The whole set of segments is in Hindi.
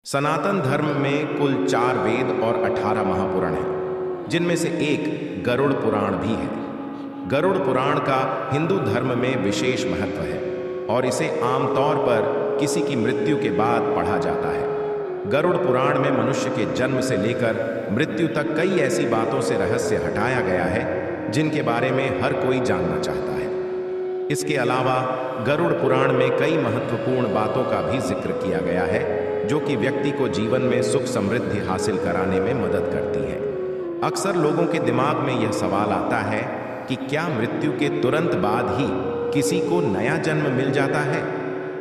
सनातन धर्म में कुल 4 वेद और 18 महापुराण हैं, जिनमें से एक गरुड़ पुराण भी है। गरुड़ पुराण का हिंदू धर्म में विशेष महत्व है और इसे आमतौर पर किसी की मृत्यु के बाद पढ़ा जाता है। गरुड़ पुराण में मनुष्य के जन्म से लेकर मृत्यु तक कई ऐसी बातों से रहस्य हटाया गया है जिनके बारे में हर कोई जानना चाहता है। इसके अलावा गरुड़ पुराण में कई महत्वपूर्ण बातों का भी जिक्र किया गया है जो कि व्यक्ति को जीवन में सुख समृद्धि हासिल कराने में मदद करती है। अक्सर लोगों के दिमाग में यह सवाल आता है कि क्या मृत्यु के तुरंत बाद ही किसी को नया जन्म मिल जाता है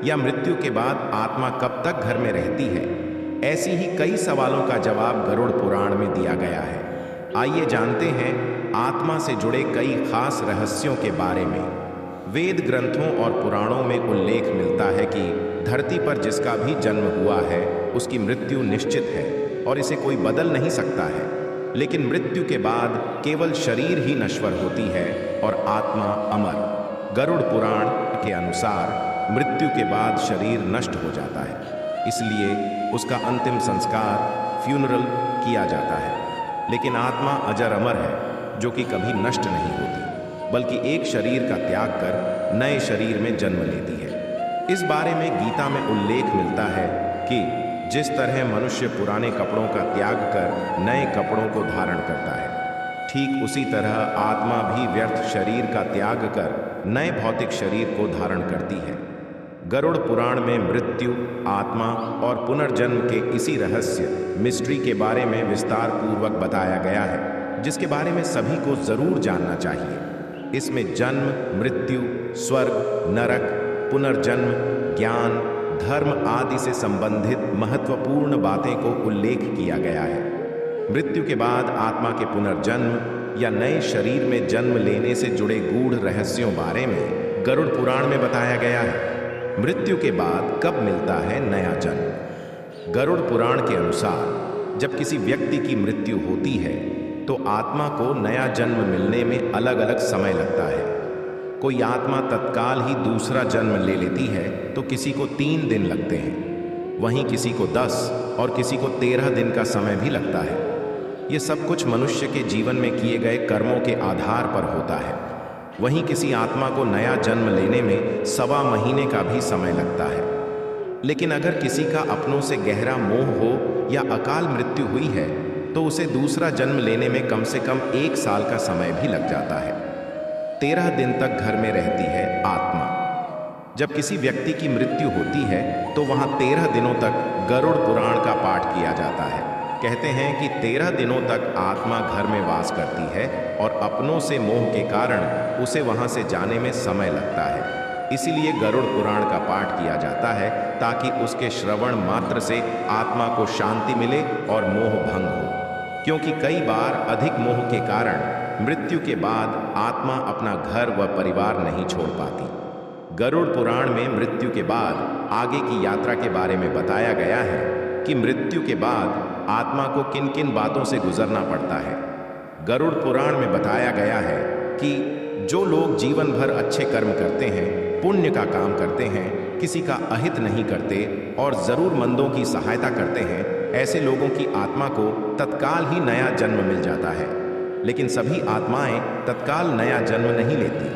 या मृत्यु के बाद आत्मा कब तक घर में रहती है। ऐसी ही कई सवालों का जवाब गरुड़ पुराण में दिया गया है। आइए जानते हैं आत्मा से जुड़े कई खास रहस्यों के बारे में। वेद ग्रंथों और पुराणों में उल्लेख मिलता है कि धरती पर जिसका भी जन्म हुआ है उसकी मृत्यु निश्चित है और इसे कोई बदल नहीं सकता है। लेकिन मृत्यु के बाद केवल शरीर ही नश्वर होती है और आत्मा अमर। गरुड़ पुराण के अनुसार मृत्यु के बाद शरीर नष्ट हो जाता है, इसलिए उसका अंतिम संस्कार फ्यूनरल किया जाता है। लेकिन आत्मा अजर अमर है जो कि कभी नष्ट नहीं होती, बल्कि एक शरीर का त्याग कर नए शरीर में जन्म लेती है। इस बारे में गीता में उल्लेख मिलता है कि जिस तरह मनुष्य पुराने कपड़ों का त्याग कर नए कपड़ों को धारण करता है, ठीक उसी तरह आत्मा भी व्यर्थ शरीर का त्याग कर नए भौतिक शरीर को धारण करती है। गरुड़ पुराण में मृत्यु, आत्मा और पुनर्जन्म के इसी रहस्य मिस्ट्री के बारे में विस्तार पूर्वक बताया गया है, जिसके बारे में सभी को जरूर जानना चाहिए। इसमें जन्म, मृत्यु, स्वर्ग, नरक, पुनर्जन्म, ज्ञान, धर्म आदि से संबंधित महत्वपूर्ण बातें को उल्लेख किया गया है। मृत्यु के बाद आत्मा के पुनर्जन्म या नए शरीर में जन्म लेने से जुड़े गूढ़ रहस्यों बारे में गरुड़ पुराण में बताया गया है। मृत्यु के बाद कब मिलता है नया जन्म? गरुड़ पुराण के अनुसार जब किसी व्यक्ति की मृत्यु होती है तो आत्मा को नया जन्म मिलने में अलग अलग समय लगता है। कोई आत्मा तत्काल ही दूसरा जन्म ले लेती है तो किसी को 3 दिन लगते हैं, वहीं किसी को 10 और किसी को 13 दिन का समय भी लगता है। ये सब कुछ मनुष्य के जीवन में किए गए कर्मों के आधार पर होता है। वहीं किसी आत्मा को नया जन्म लेने में 1.25 महीने का भी समय लगता है। लेकिन अगर किसी का अपनों से गहरा मोह हो या अकाल मृत्यु हुई है तो उसे दूसरा जन्म लेने में कम से कम 1 साल का समय भी लग जाता है। 13 दिन तक घर में रहती है आत्मा। जब किसी व्यक्ति की मृत्यु होती है तो वहां 13 दिनों तक गरुड़ पुराण का पाठ किया जाता है। कहते हैं कि 13 दिनों तक आत्मा घर में वास करती है और अपनों से मोह के कारण उसे वहां से जाने में समय लगता है। इसीलिए गरुड़ पुराण का पाठ किया जाता है ताकि उसके श्रवण मात्र से आत्मा को शांति मिले और मोह भंग हो, क्योंकि कई बार अधिक मोह के कारण मृत्यु के बाद आत्मा अपना घर व परिवार नहीं छोड़ पाती। गरुड़ पुराण में मृत्यु के बाद आगे की यात्रा के बारे में बताया गया है कि मृत्यु के बाद आत्मा को किन किन बातों से गुजरना पड़ता है। गरुड़ पुराण में बताया गया है कि जो लोग जीवन भर अच्छे कर्म करते हैं, पुण्य का काम करते हैं, किसी का अहित नहीं करते और जरूरतमंदों की सहायता करते हैं, ऐसे लोगों की आत्मा को तत्काल ही नया जन्म मिल जाता है। लेकिन सभी आत्माएं तत्काल नया जन्म नहीं लेती।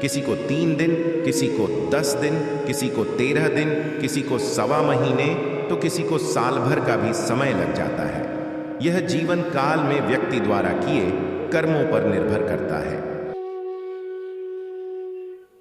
किसी को 3 दिन, किसी को 10 दिन, किसी को 13 दिन, किसी को 1.25 महीने तो किसी को साल भर का भी समय लग जाता है। यह जीवन काल में व्यक्ति द्वारा किए कर्मों पर निर्भर करता है।